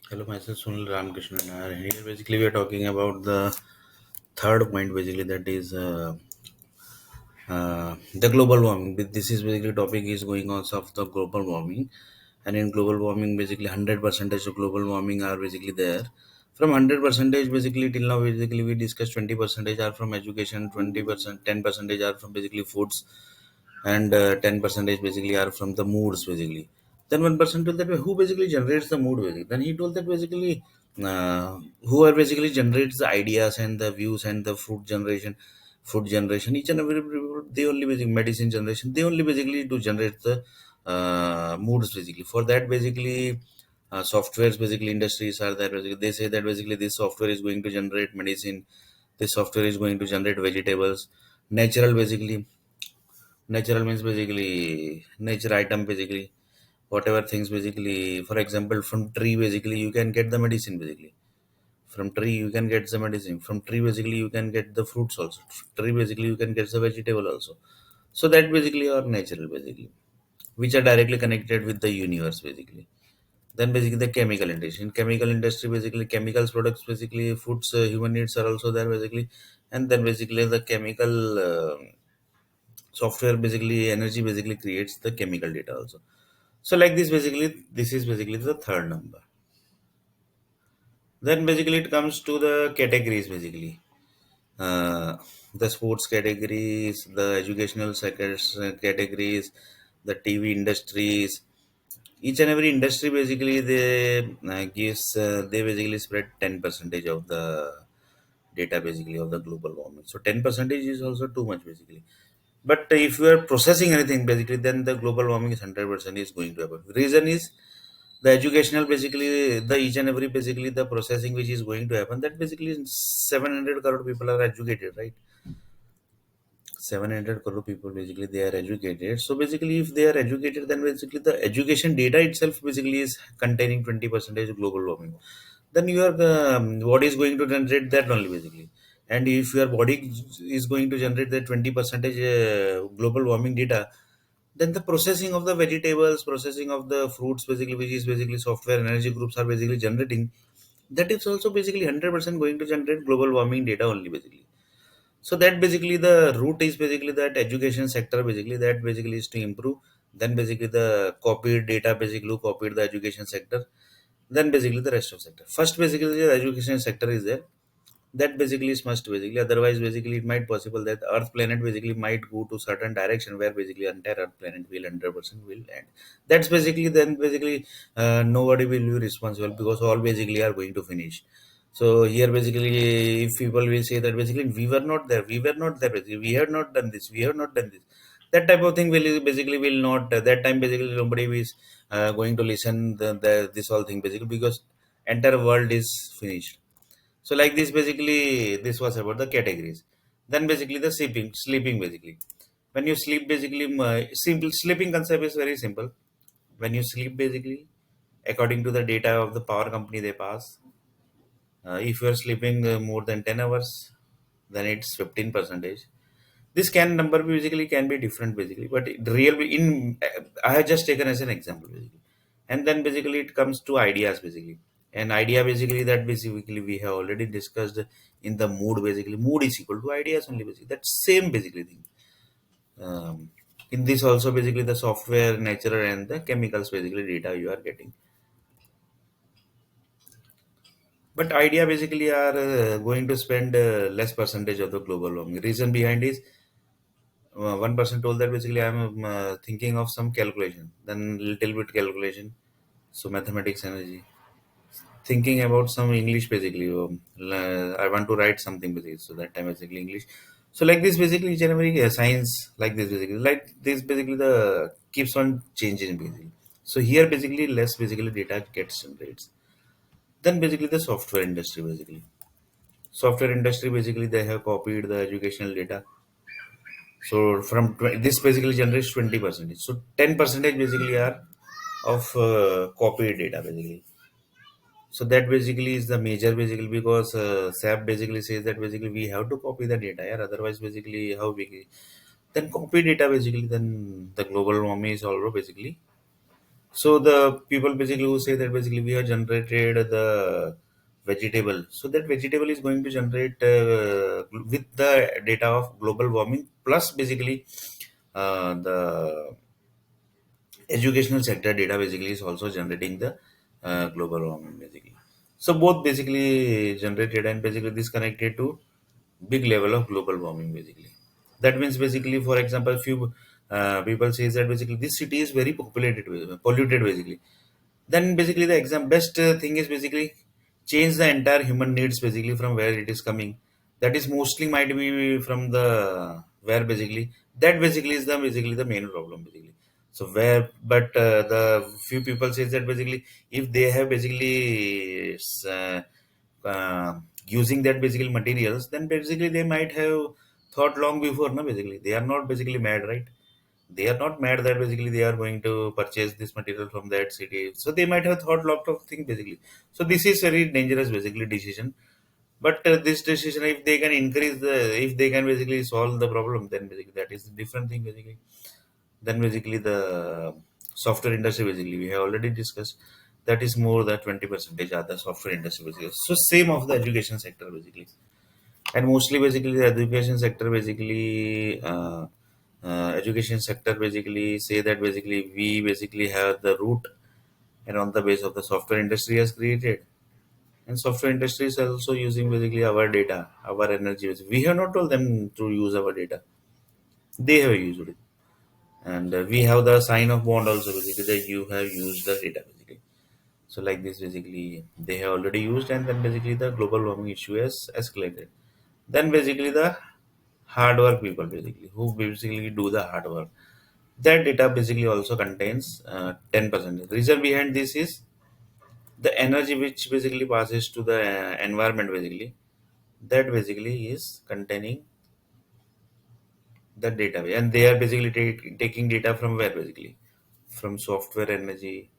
Hello, myself Sunil R Nair. Here, basically, we are talking about the third point, basically, that is the global warming. This is basically topic is going on of the global warming, and in global warming, basically, 100% of global warming are basically there. From 100% basically till now, basically, we discussed 20% are from education, 20%, 10% are from basically foods, and 10% basically are from the moods basically. Then 1% told that who basically generates the mood basically. Then he told that basically who are basically generates the ideas and the views and the food generation. Each and every people, they only basically medicine generation. They only basically to generate the moods basically. For that basically. Softwares basically industries are there basically they say that basically this software is going to generate medicine, this software is going to generate vegetables, natural basically. Natural means basically nature item basically. Whatever things basically, for example, from tree basically you can get the medicine basically. From tree you can get the medicine. From tree basically you can get the fruits also. Tree basically you can get the vegetable also. So that basically are natural basically, which are directly connected with the universe basically. Then basically the chemical industry. In chemical industry basically chemicals products basically foods human needs are also there basically, and then basically the chemical software basically energy basically creates the chemical data also. So like this is basically the third number. Then basically it comes to the categories basically. uh, the sports categories, the educational sectors categories, the TV industries. Each and every industry basically they they basically spread 10 percentage of the data basically of the global warming. So 10 percentage is also too much basically. But if you are processing anything basically, then the global warming is 100% is going to happen. Reason is the educational basically the each and every basically the processing which is going to happen, that basically 700 crore people are educated, right? 700 crore people basically they are educated. So basically if they are educated, then basically the education data itself basically is containing 20 percentage global warming. Then your body is going to generate that only basically. And if your body is going to generate that 20 percentage global warming data, then the processing of the vegetables, processing of the fruits basically, which is basically software energy groups are basically generating, that is also basically 100% going to generate global warming data only basically. So that basically the root is basically that education sector basically, that basically is to improve. Then basically the copied data basically who copied the education sector. Then basically the rest of sector. First basically the education sector is there. That basically is must basically. Otherwise basically it might possible that Earth planet basically might go to certain direction where basically entire Earth planet will 100% will end. That's basically then basically nobody will be responsible because all basically are going to finish. So here basically, if people will say that basically we were not there, basically we have not done this, we have not done this. That type of thing will basically will not. That time basically nobody is going to listen this whole thing basically because entire world is finished. So like this basically this was about the categories. Then basically the sleeping basically. When you sleep basically, simple sleeping concept is very simple. When you sleep basically, according to the data of the power company they pass, if you are sleeping more than 10 hours, then it's 15 percentage. This can number basically can be different basically, but it real in I have just taken as an example basically. And then basically it comes to ideas basically. An idea basically that basically we have already discussed in the mood basically. Mood is equal to ideas only basically. That's same basically thing. Um, in this also basically the software, natural and the chemicals basically data you are getting. But idea basically are going to spend less percentage of the global warming. Reason behind is one person told that basically I'm thinking of some calculation, then little bit calculation, so mathematics energy. Thinking about some English basically. I want to write something basically, so that time basically English. So like this basically each and every science like this basically the keeps on changing basically. So here basically less basically data gets generates. Then basically the software industry basically. Software industry basically they have copied the educational data. So from this basically generates 20 percentage. So 10 percentage basically are of copied data basically. So that basically is the major basically because SAP basically says that basically we have to copy the data. Yeah, otherwise basically how we then copy data basically then the global warming is also basically So the people basically who say that basically we have generated the vegetable, so that vegetable is going to generate with the data of global warming plus basically the educational sector data basically is also generating the global warming basically. So both basically generated and basically this connected to big level of global warming basically. That means basically, for example, few people says that basically this city is very populated, polluted basically. Then basically the exam best thing is basically change the entire human needs basically from where it is coming. That is mostly might be from the where basically that basically is the basically the main problem basically. So where but the few people says that basically if they have basically using that basically materials, then basically they might have thought long before. No, basically they are not basically mad, right? They are not mad that basically they are going to purchase this material from that city. So they might have thought lot of things basically. So this is very dangerous basically decision. But this decision, if they can increase the, if they can basically solve the problem, then basically that is a different thing basically. Then basically the software industry basically we have already discussed. That is more than 20% are the software industry basically. So same of the education sector basically, and mostly basically the education sector basically education sector basically say that basically we basically have the root and on the base of the software industry has created, and software industry is also using basically our data, our energy. We have not told them to use our data, they have used it. And we have the sign of bond also basically that you have used the data basically. So like this basically they have already used, and then basically the global warming issue has escalated. Then basically the hard work people basically who basically do the hard work, that data basically also contains 10%. The reason behind this is the energy which basically passes to the environment basically, that basically is containing the data, and they are basically taking data from where basically from software energy,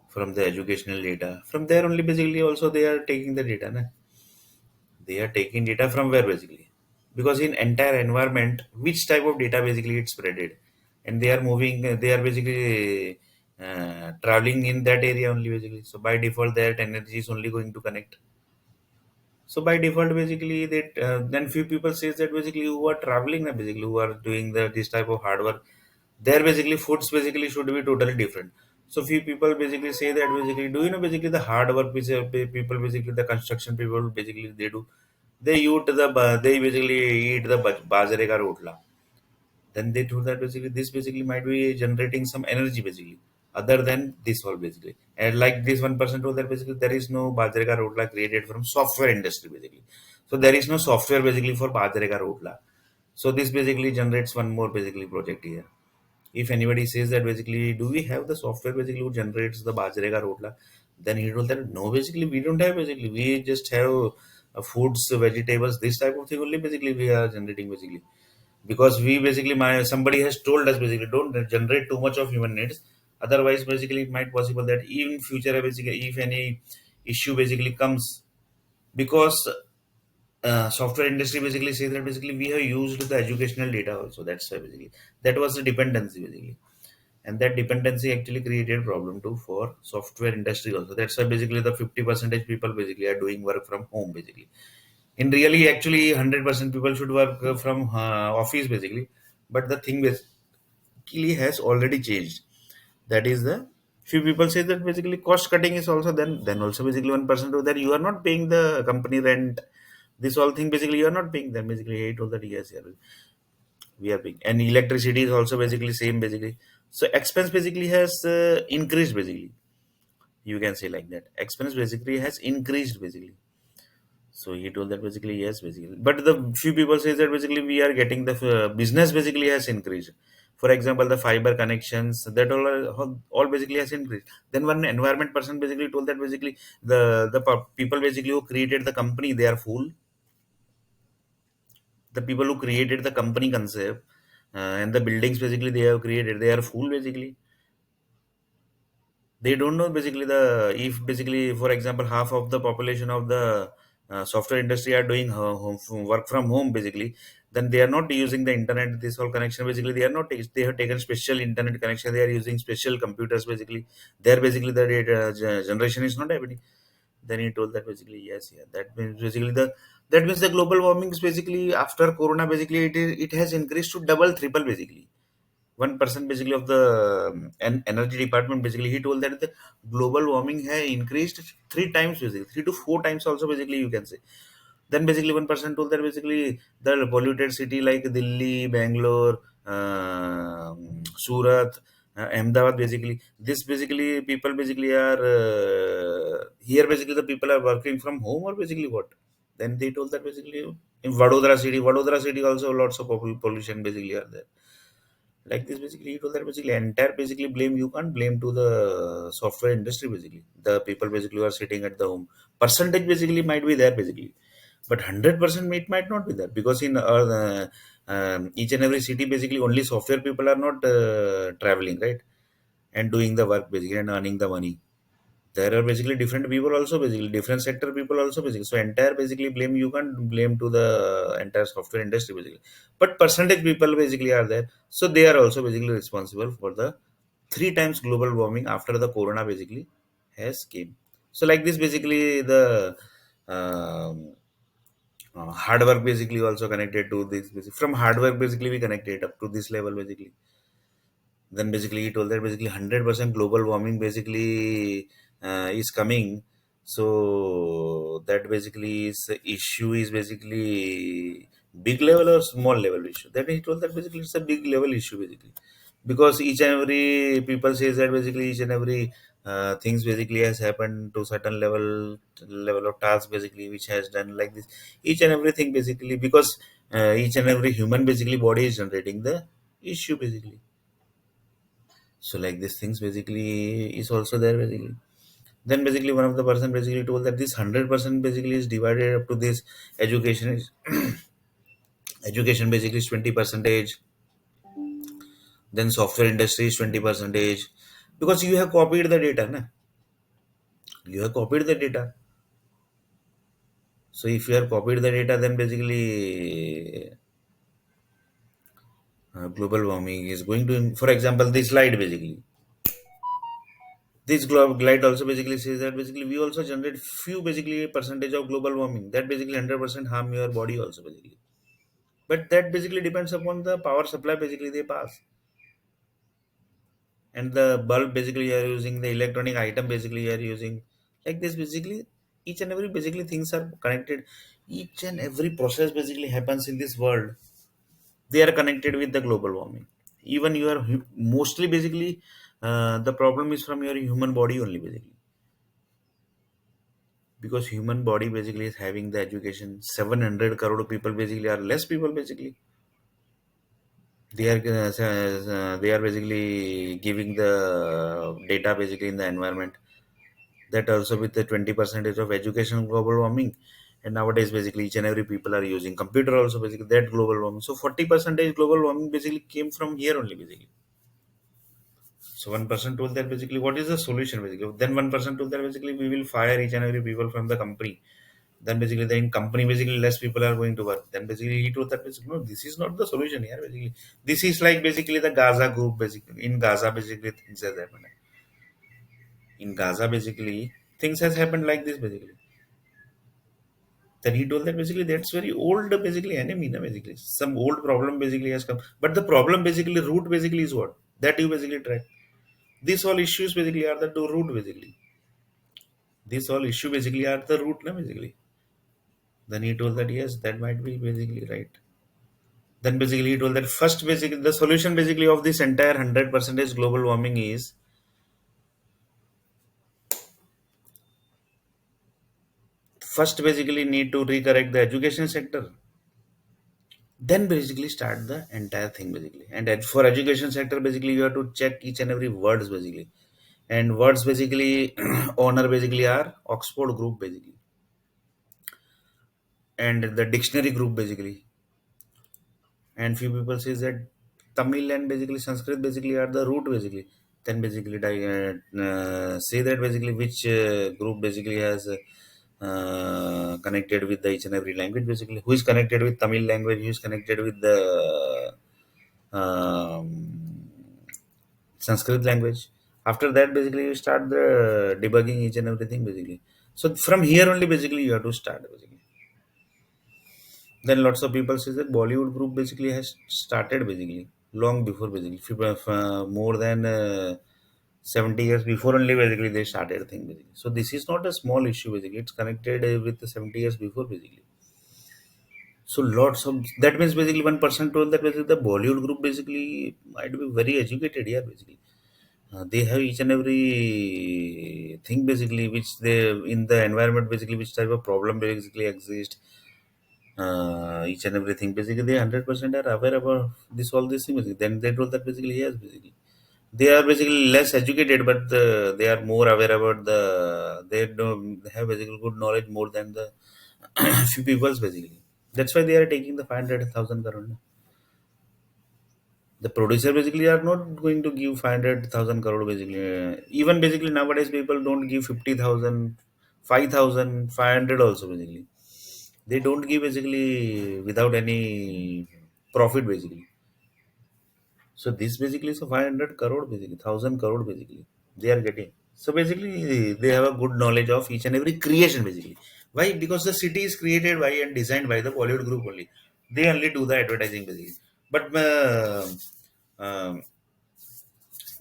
from the educational data, from there only basically also they are taking the data, na? They are taking data from where basically, because in entire environment which type of data basically it's spreaded, and they are moving they are basically traveling in that area only basically. So by default that energy is only going to connect. So by default basically that then few people says that basically who are traveling basically who are doing the this type of hard work, their basically foods basically should be totally different. So few people basically say that basically, do you know basically the hard work which people basically the construction people basically they do, they eat the they basically eat the bajre ka rotla. Then they told that basically this basically might be generating some energy basically other than this all basically. And like this one person told that basically there is no bajre ka rotla created from software industry basically. So there is no software basically for bajre ka rotla. So this basically generates one more basically project here. If anybody says that basically, do we have the software basically who generates the bajre ka rotla? Then he told that no, basically we don't have basically. We just have foods, vegetables, this type of thing only basically we are generating basically. Because we basically my somebody has told us basically don't generate too much of human needs. Otherwise, basically it might possible that even future basically if any issue basically comes, because software industry basically says that basically we have used the educational data also. That's why basically that was the dependency basically, and that dependency actually created problem too for software industry also. That's why basically the 50% people basically are doing work from home basically. In really actually 100% people should work from office basically, but the thing basically has already changed. That is the few people say that basically cost cutting is also then also basically 1% of that you are not paying the company rent. This all thing basically you are not paying them basically 8 of that yes, yeah, we are paying, and electricity is also basically same basically. So expense basically has increased basically, you can say like that expense basically has increased basically. So he told that basically yes basically, but the few people say that basically we are getting the business basically has increased. For example, the fiber connections that all basically has increased. Then one environment person basically told that basically the people basically who created the company they are fool. The people who created the company concept and the buildings basically they have created, they are fool basically. They don't know basically the if basically for example half of the population of the software industry are doing work from home basically, then they are not using the internet, this whole connection basically they are not, they have taken special internet connection, they are using special computers basically, there basically the data generation is not happening. Then he told that basically yes, yeah, that means basically that means the global warming is basically after corona basically it has increased to double triple basically. One person basically of the energy department basically he told that the global warming has increased three times basically, three to four times also basically you can say. Then basically one person told that basically the polluted city like Delhi, Bangalore, Surat, Ahmedabad basically. This basically people basically are here basically the people are working from home or basically what? Then they told that basically in Vadodara city also lots of pollution basically are there. Like this basically he told that basically entire basically blame you can't blame to the software industry basically. The people basically who are sitting at the home. Percentage basically might be there basically, but 100% it might not be there because in each and every city basically only software people are not traveling, right, and doing the work basically and earning the money. There are basically different people also basically different sector people also basically, so entire basically blame you can't blame to the entire software industry basically, but percentage people basically are there, so they are also basically responsible for the three times global warming after the corona basically has came. So like this basically the um, hard work basically also connected to this from hard work basically we connected up to this level basically. Then basically he told that basically 100% global warming basically is coming, so that basically is issue is basically big level or small level issue. Then he told that basically it's a big level issue basically, because each and every people says that basically each and every things basically has happened to certain level of task basically which has done like this each and everything basically, because each and every human basically body is generating the issue basically. So like these things basically is also there basically. Then basically one of the person basically told that this 100% basically is divided up to this education is education basically is 20 percentage, then software industry is 20 percentage, because you have copied the data na? You have copied the data. So if you have copied the data then basically global warming is going to, for example this slide basically, this glide also basically says that basically we also generate few basically percentage of global warming that basically 100% harm your body also basically. But that basically depends upon the power supply basically they pass, and the bulb basically you are using, the electronic item basically you are using, like this basically each and every basically things are connected. Each and every process basically happens in this world, they are connected with the global warming. Even you are mostly basically the problem is from your human body only basically, because human body basically is having the education 700 crore people basically are less people basically, they are basically giving the data basically in the environment, that also with the 20 percentage of education global warming. And nowadays basically each and every people are using computer also basically that global warming, so 40 percentage global warming basically came from here only basically. So one person told that basically what is the solution basically. Then one person told that basically we will fire each and every people from the company. Then basically the in company basically less people are going to work. Then basically he told that basically no, this is not the solution here. Basically, this is like basically the Gaza group basically. In Gaza basically things has happened. In Gaza basically things has happened like this basically. Then he told that basically that's very old basically enemy na basically. Some old problem basically has come. But the problem basically root basically is what? That you basically track. These all issues basically are the root basically. These all issue basically are the root na basically. Then he told that yes, that might be basically right. Then basically he told that first basically the solution basically of this entire 100% global warming is first basically need to recorrect the education sector, then basically start the entire thing basically. And for education sector basically you have to check each and every words basically, and words basically owner basically are Oxford group basically, and the dictionary group basically. And few people says that Tamil and basically Sanskrit basically are the root basically. Then basically say that basically which group basically has connected with the each and every language basically. Who is connected with Tamil language? Who is connected with the um, Sanskrit language? After that, basically, you start the debugging each and everything basically. So from here only, basically, you have to start basically. Then lots of people say that Bollywood group basically has started basically long before basically more than 70 years before only basically they started thing basically. So this is not a small issue basically. It's connected with the 70 years before basically. So lots of that means basically one person told that basically the Bollywood group basically might be very educated here basically. They have each and every thing basically which they in the environment basically which type of problem basically exist, each and everything basically they 100% are aware about this all this thing basically. Then they told that basically yes basically they are basically less educated but they are more aware about the they have basically good knowledge more than the few peoples basically. That's why they are taking the 500,000 crore. The producer basically are not going to give 500,000 crore basically. Even basically nowadays people don't give 50,000, 5,000, 500 also basically. They don't give basically without any profit basically. So this basically is a 500 crore basically, 1,000 crore basically they are getting. So basically they have a good knowledge of each and every creation basically. Why? Because the city is created by and designed by the Bollywood group only. They only do the advertising basically. But um,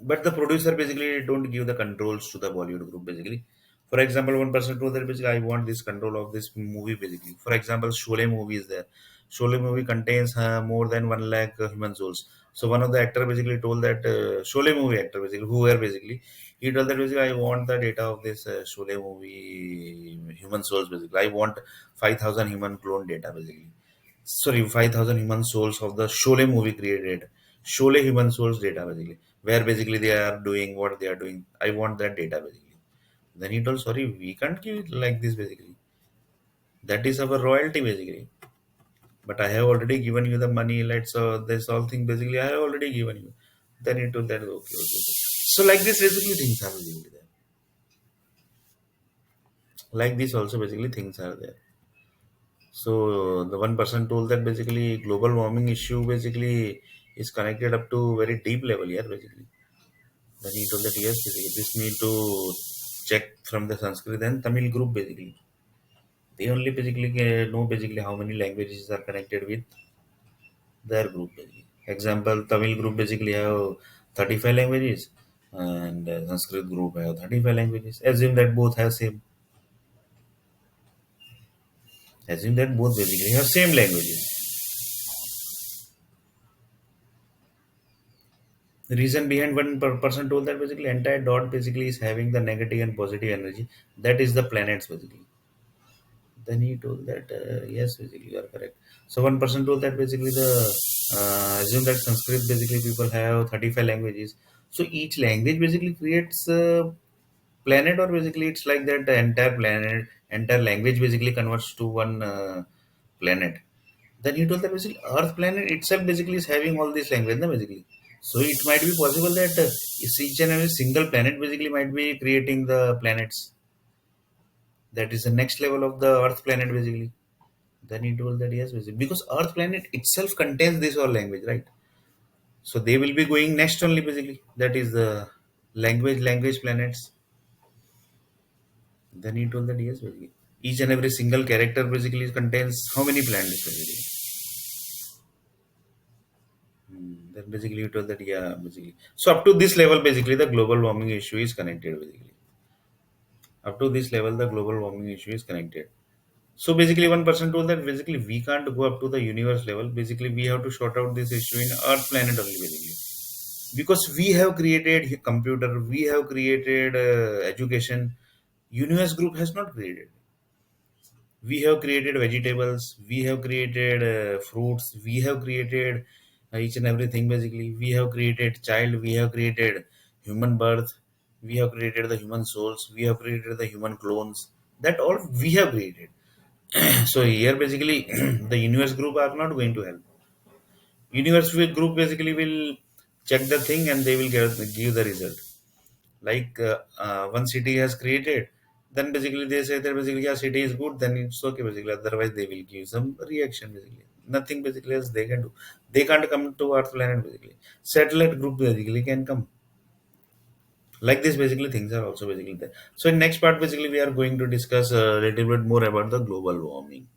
but the producer basically don't give the controls to the Bollywood group basically. For example, one person told that basically I want this control of this movie basically. For example, Sholay movie is there. Sholay movie contains more than 1 lakh human souls. So one of the actor basically told that Sholay movie actor basically who were basically he told that basically I want the data of this Sholay movie human souls basically. I want 5,000 human clone data basically. Sorry, 5,000 human souls of the Sholay movie created. Sholay human souls data basically, where basically they are doing what they are doing. I want that data basically. Then he told, sorry, we can't give it like this basically. That is our royalty basically. But I have already given you the money. Let's this all thing basically I have already given you. Then he told that okay, okay. So like this basically things are basically there. Like this also basically things are there. So the one person told that basically global warming issue basically is connected up to very deep level here basically. Then he told that yes, basically this need to check from the Sanskrit and Tamil group basically. They only basically know basically how many languages are connected with their group basically. Example, Tamil group basically have 35 languages and Sanskrit group have 35 languages. Assume that both have same. Assume that both basically have same languages. The reason behind one person told that basically entire dot basically is having the negative and positive energy. That is the planets basically. Then he told that yes, basically you are correct. So one person told that basically the assume that Sanskrit basically people have 35 languages. So each language basically creates a planet, or basically it's like that the entire planet, entire language basically converts to one planet. Then he told that basically Earth planet itself basically is having all these language, na, basically. So it might be possible that each and every single planet basically might be creating the planets. That is the next level of the Earth planet basically. Then he told that yes, basically because Earth planet itself contains this all language, right? So they will be going next only basically. That is the language planets. Then he told that yes, basically each and every single character basically contains how many planets basically. Then basically you told that yeah, basically. So up to this level, basically the global warming issue is connected basically. Up to this level, the global warming issue is connected. So basically, one person told that basically we can't go up to the universe level. Basically, we have to sort out this issue in Earth planet only basically, because we have created computer, we have created education. Universe group has not created. We have created vegetables, we have created fruits, we have created each and everything basically. We have created child, we have created human birth, we have created the human souls, we have created the human clones. That all we have created. So here basically the universe group are not going to help. Group basically will check the thing and they will give the result. Like one city has created, Then basically they say that basically yeah, city is good, then it's okay basically. Otherwise they will give some reaction basically. Nothing basically else they can do. They can't come to our planet basically. Satellite group basically can come. Like this basically things are also basically there. So in next part basically we are going to discuss a little bit more about the global warming.